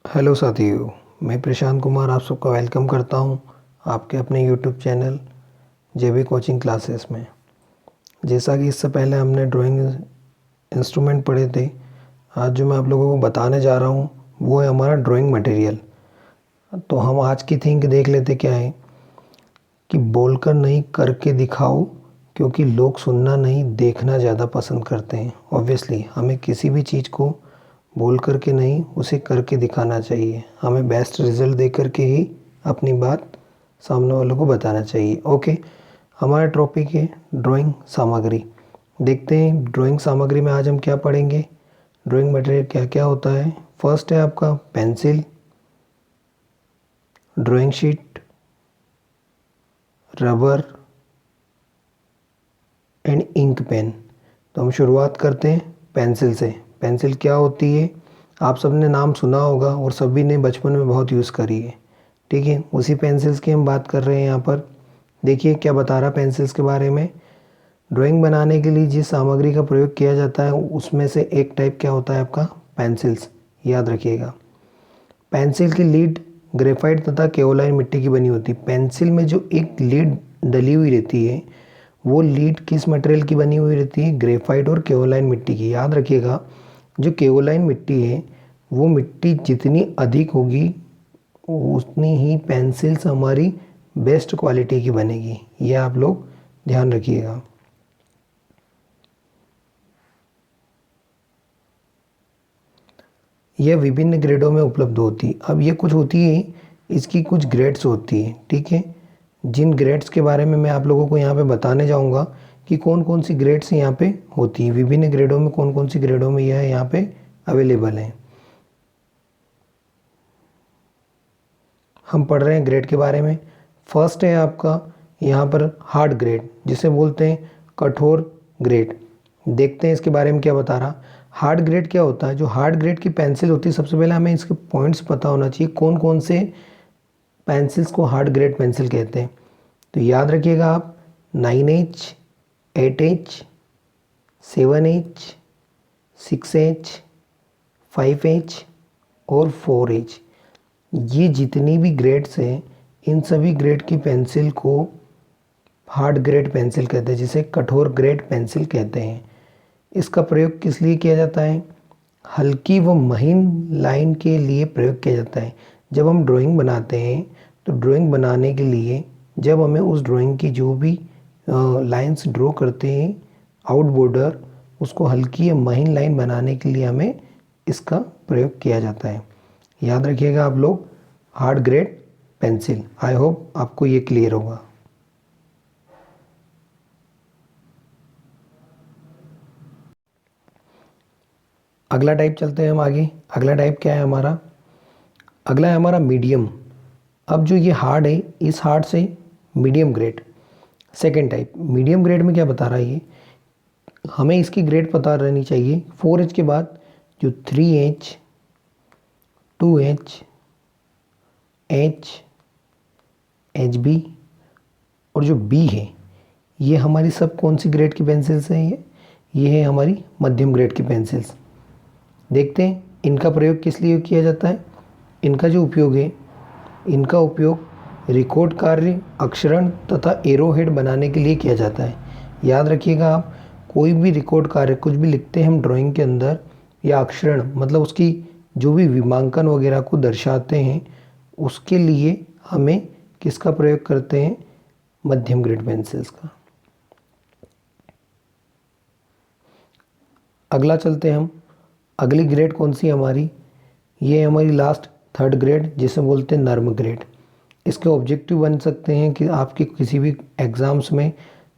Hello साथियों, मैं प्रशांत कुमार आप सबका वेलकम करता हूं आपके अपने यूट्यूब चैनल जेबी कोचिंग क्लासेस में। जैसा कि इससे पहले हमने ड्राइंग इंस्ट्रूमेंट पढ़े थे, आज जो मैं आप लोगों को बताने जा रहा हूं वो है हमारा ड्राइंग मटेरियल। तो हम आज की थिंक देख लेते क्या है कि बोलकर नहीं करके दिखाओ, क्योंकि लोग सुनना नहीं देखना ज़्यादा पसंद करते हैं। ऑब्वियसली हमें किसी भी चीज़ को बोल करके नहीं, उसे करके दिखाना चाहिए। हमें बेस्ट रिजल्ट दे करके ही अपनी बात सामने वालों को बताना चाहिए। ओके, हमारा टॉपिक है ड्राइंग सामग्री। देखते हैं ड्राइंग सामग्री में आज हम क्या पढ़ेंगे, ड्राइंग मटेरियल क्या क्या होता है। फर्स्ट है आपका pencil, drawing sheet, rubber and ink pen. तो हम शुरुआत करते हैं पेंसिल से। पेंसिल क्या होती है, आप सबने नाम सुना होगा और सभी ने बचपन में बहुत यूज़ करी है। ठीक है, उसी पेंसिल्स की हम बात कर रहे हैं यहाँ पर। देखिए क्या बता रहा पेंसिल्स के बारे में। ड्राइंग बनाने के लिए जिस सामग्री का प्रयोग किया जाता है उसमें से एक टाइप क्या होता है आपका पेंसिल्स, याद रखिएगा। पेंसिल की लीड ग्रेफाइट तथा केओलाइन मिट्टी की बनी होती है। पेंसिल में जो एक लीड डली हुई रहती है वो लीड किस मटेरियल की बनी हुई रहती है, ग्रेफाइट और केओलाइन मिट्टी की। याद रखिएगा, जो केओलाइन मिट्टी है वो मिट्टी जितनी अधिक होगी उतनी ही पेंसिल्स हमारी बेस्ट क्वालिटी की बनेगी। ये आप लोग ध्यान रखिएगा। यह विभिन्न ग्रेडों में उपलब्ध होती है। अब ये कुछ होती है, इसकी कुछ ग्रेड्स होती है। ठीक है, जिन ग्रेड्स के बारे में मैं आप लोगों को यहाँ पे बताने जाऊँगा कि कौन कौन सी ग्रेड्स यहाँ पे होती है, विभिन्न ग्रेडों में कौन कौन सी ग्रेडों में यह यहाँ पे अवेलेबल है। हम पढ़ रहे हैं ग्रेड के बारे में। फर्स्ट है आपका यहाँ पर हार्ड ग्रेड, जिसे बोलते हैं कठोर ग्रेड। देखते हैं इसके बारे में क्या बता रहा। हार्ड ग्रेड क्या होता है, जो हार्ड ग्रेड की पेंसिल होती है, सबसे पहले हमें इसके पॉइंट्स पता होना चाहिए कौन कौन से पेंसिल्स को हार्ड ग्रेड पेंसिल कहते हैं। तो याद रखिएगा आप 9H, 8H, 7H, 6H, 5H और 4H। ये जितनी भी ग्रेड्स हैं इन सभी ग्रेड की पेंसिल को हार्ड ग्रेड पेंसिल कहते हैं, जिसे कठोर ग्रेड पेंसिल कहते हैं। इसका प्रयोग किस लिए किया जाता है, हल्की व महीन लाइन के लिए प्रयोग किया जाता है। जब हम ड्राइंग बनाते हैं तो ड्राइंग बनाने के लिए जब हमें उस ड्राइंग की जो भी लाइंस ड्रॉ करते हैं आउट बॉर्डर, उसको हल्की या महीन लाइन बनाने के लिए हमें इसका प्रयोग किया जाता है। याद रखिएगा आप लोग, hard grade pencil. I hope आपको ये क्लियर होगा। अगला टाइप चलते हैं हम आगे। अगला टाइप क्या है हमारा, अगला है हमारा मीडियम। अब जो ये हार्ड है, इस हार्ड से medium grade. Second type medium grade में क्या बता रहा है ये, हमें इसकी ग्रेड पता रहनी चाहिए। 4H के बाद जो 3H, 2H, H, HB और जो B है, ये हमारी सब कौन सी ग्रेड की पेंसिल्स हैं, ये है हमारी मध्यम ग्रेड की पेंसिल्स। देखते हैं इनका प्रयोग किस लिए किया जाता है। इनका जो उपयोग है, इनका उपयोग रिकॉर्ड कार्य, अक्षरण तथा एरो हेड बनाने के लिए किया जाता है। याद रखिएगा आप, कोई भी रिकॉर्ड कार्य कुछ भी लिखते हैं हम ड्राइंग के अंदर, या अक्षरण मतलब उसकी जो भी विमांकन वगैरह को दर्शाते हैं, उसके लिए हमें किसका प्रयोग करते हैं, मध्यम ग्रेड पेंसिल्स का। अगला चलते हैं हम, अगली ग्रेड कौन सी हमारी, ये हमारी लास्ट थर्ड ग्रेड, जिसे बोलते हैं नर्म ग्रेड। इसके ऑब्जेक्टिव बन सकते हैं कि आपके किसी भी एग्ज़ाम्स में,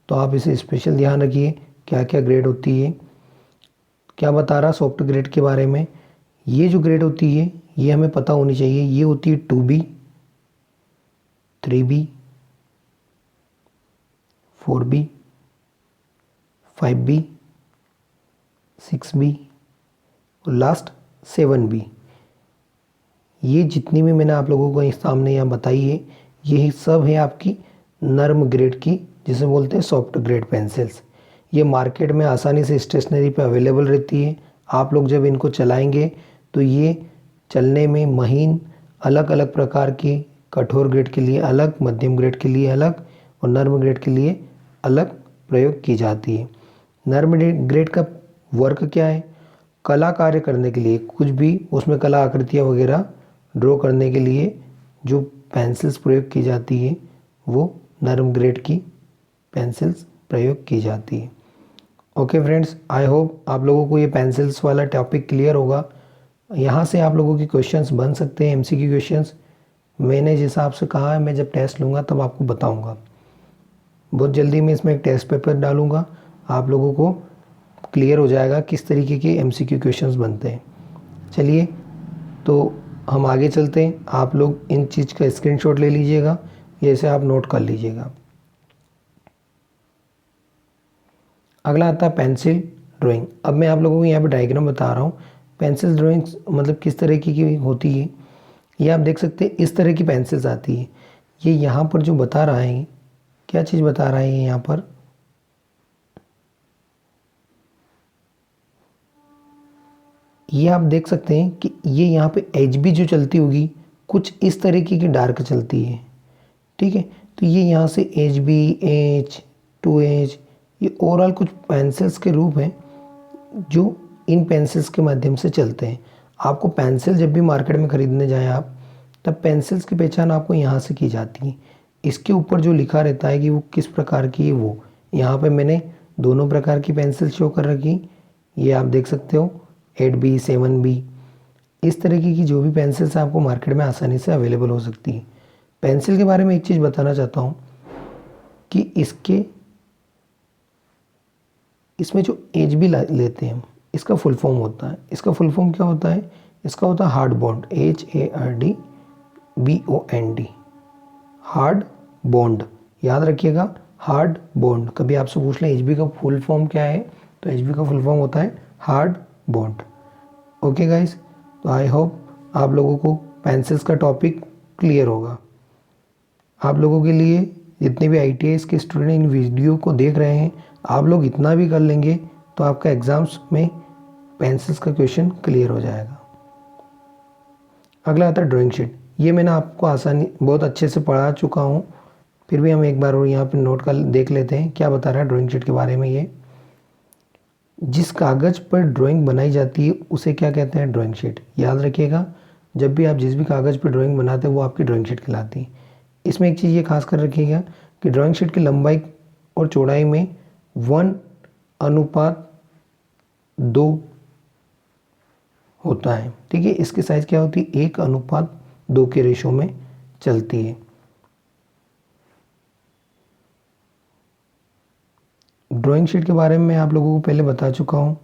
तो आप इसे स्पेशल ध्यान रखिए क्या क्या ग्रेड होती है। क्या बता रहा सॉफ्ट ग्रेड के बारे में, ये जो ग्रेड होती है ये हमें पता होनी चाहिए। ये होती है 2B, 3B, 4B, 5B, 6B और लास्ट 7B। ये जितनी भी मैंने आप लोगों को इस सामने यहाँ बताई है, ये सब है आपकी नर्म ग्रेड की, जिसे बोलते हैं सॉफ्ट ग्रेड पेंसिल्स। ये मार्केट में आसानी से स्टेशनरी पे अवेलेबल रहती है। आप लोग जब इनको चलाएंगे तो ये चलने में महीन, अलग अलग प्रकार की, कठोर ग्रेड के लिए अलग, मध्यम ग्रेड के लिए अलग और नर्म ग्रेड के लिए अलग प्रयोग की जाती है। नर्म ग्रेड का वर्क क्या है? कला कार्य करने के लिए, कुछ भी उसमें कला आकृतियाँ वगैरह ड्रॉ करने के लिए जो पेंसिल्स प्रयोग की जाती है वो नर्म ग्रेड की पेंसिल्स प्रयोग की जाती है। ओके फ्रेंड्स, आई होप आप लोगों को ये पेंसिल्स वाला टॉपिक क्लियर होगा। यहाँ से आप लोगों के क्वेश्चंस बन सकते हैं, एमसीक्यू क्वेश्चंस। मैंने जिस हिसाब से कहा है, मैं जब टेस्ट लूँगा तब आपको बताऊँगा। बहुत जल्दी मैं इसमें एक टेस्ट पेपर डालूँगा, आप लोगों को क्लियर हो जाएगा किस तरीके के एमसीक्यू क्वेश्चंस बनते हैं। चलिए तो हम आगे चलते हैं। आप लोग इन चीज़ का स्क्रीनशॉट ले लीजिएगा, जैसे आप नोट कर लीजिएगा। अगला आता है पेंसिल ड्राइंग। अब मैं आप लोगों को यहाँ पे डायग्राम बता रहा हूँ। पेंसिल ड्राइंग मतलब किस तरीके की होती है, ये आप देख सकते हैं। इस तरह की पेंसिल्स आती है। ये यहाँ पर जो बता रहा है, क्या चीज़ बता रहा है यहाँ पर, ये आप देख सकते हैं कि ये यहाँ पे HB जो चलती होगी कुछ इस तरीके की डार्क चलती है, ठीक है। तो ये यहाँ से HB, H2H, ये ओवरऑल कुछ पेंसिल्स के रूप हैं जो इन पेंसिल्स के माध्यम से चलते हैं। आपको पेंसिल जब भी मार्केट में ख़रीदने जाएं आप, तब पेंसिल्स की पहचान आपको यहाँ से की जाती है। इसके ऊपर जो लिखा रहता है कि वो किस प्रकार की है, वो यहाँ पे मैंने दोनों प्रकार की पेंसिल शो कर रखी। ये आप देख सकते हो 8B, 7B, इस तरीके की जो भी पेंसिल्स आपको मार्केट में आसानी से अवेलेबल हो सकती है। पेंसिल के बारे में एक चीज़ बताना चाहता हूँ कि इसमें जो HB लेते हैं, इसका फुल फॉर्म होता है, इसका फुल फॉर्म क्या होता है? इसका होता है hard bond, HARDBOND, hard bond. याद रखिएगा, हार्ड बॉन्ड। कभी आपसे पूछ लें HB का फुल फॉर्म क्या है, तो HB का फुल फॉर्म होता है हार्ड बॉन्ड। ओके गाइस, तो आई होप आप लोगों को पेंसिल्स का टॉपिक क्लियर होगा। आप लोगों के लिए, जितने भी ITIs के स्टूडेंट इन वीडियो को देख रहे हैं, आप लोग इतना भी कर लेंगे तो आपका एग्ज़ाम्स में पेंसिल्स का क्वेश्चन क्लियर हो जाएगा। अगला आता है ड्राइंग शीट। ये मैंने आपको आसानी बहुत अच्छे से पढ़ा चुका हूँ, फिर भी हम एक बार और यहाँ पर नोट कर देख लेते हैं क्या बता रहा है ड्राइंग शीट के बारे में। ये जिस कागज़ पर ड्राइंग बनाई जाती है उसे क्या कहते हैं? Drawing sheet. याद रखिएगा, जब भी आप जिस भी कागज़ पर ड्राइंग बनाते हैं वो आपकी ड्राइंग शीट कहलाती है। इसमें एक चीज़ ये खास कर रखिएगा कि ड्राइंग शीट की लंबाई और चौड़ाई में 1:2 होता है, ठीक है। इसकी साइज़ क्या होती है? 1:2 के रेशो में चलती है। ड्राइंग शीट के बारे में मैं आप लोगों को पहले बता चुका हूँ,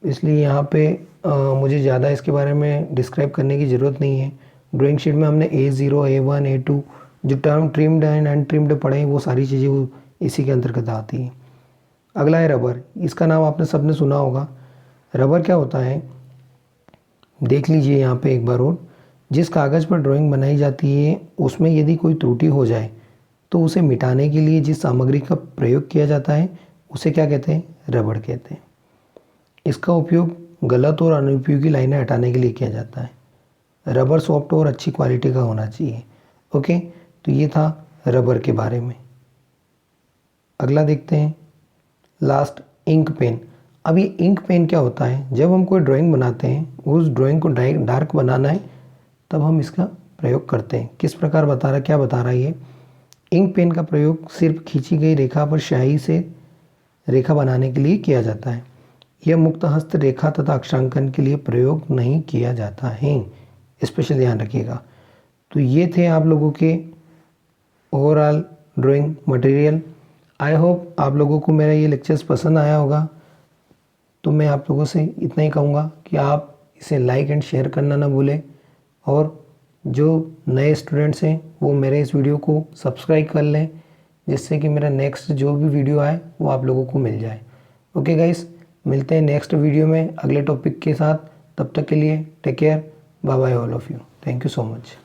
इसलिए यहाँ पे मुझे ज़्यादा इसके बारे में डिस्क्राइब करने की ज़रूरत नहीं है। ड्राइंग शीट में हमने A0, A1, A2 जो टर्म ट्रिम्ड एंड अनट्रिम्ड पढ़े हैं, वो सारी चीज़ें इसी के अंतर्गत आती हैं। अगला है रबर। इसका नाम आपने सबने सुना होगा। रबर क्या होता है, देख लीजिए यहाँ पे एक बार और। जिस कागज़ पर ड्राइंग बनाई जाती है उसमें यदि कोई त्रुटि हो जाए तो उसे मिटाने के लिए जिस सामग्री का प्रयोग किया जाता है उसे क्या कहते हैं? रबर कहते हैं। इसका उपयोग गलत और अनुपयोगी लाइनें हटाने के लिए किया जाता है। रबर सॉफ्ट और अच्छी क्वालिटी का होना चाहिए। ओके, तो ये था रबर के बारे में। अगला देखते हैं, लास्ट इंक पेन। अब ये इंक पेन क्या होता है? जब हम कोई ड्राइंग बनाते हैं, उस ड्राइंग को डार्क बनाना है, तब हम इसका प्रयोग करते हैं। किस प्रकार बता रहा है, क्या बता रहा है ये? इंक पेन का प्रयोग सिर्फ खींची गई रेखा पर स्याही से रेखा बनाने के लिए किया जाता है। यह मुक्त हस्त रेखा तथा अक्षरांकन के लिए प्रयोग नहीं किया जाता है, स्पेशल ध्यान रखिएगा। तो ये थे आप लोगों के overall drawing material. I hope आप लोगों को मेरा ये लेक्चर्स पसंद आया होगा। तो मैं आप लोगों से इतना ही कहूँगा कि आप इसे लाइक एंड शेयर करना ना भूलें, और जो नए स्टूडेंट्स हैं वो मेरे इस वीडियो को सब्सक्राइब कर लें, जिससे कि मेरा नेक्स्ट जो भी वीडियो आए वो आप लोगों को मिल जाए। ओके गाइस, मिलते हैं नेक्स्ट वीडियो में अगले टॉपिक के साथ। तब तक के लिए take care, bye bye all of you, thank you so much.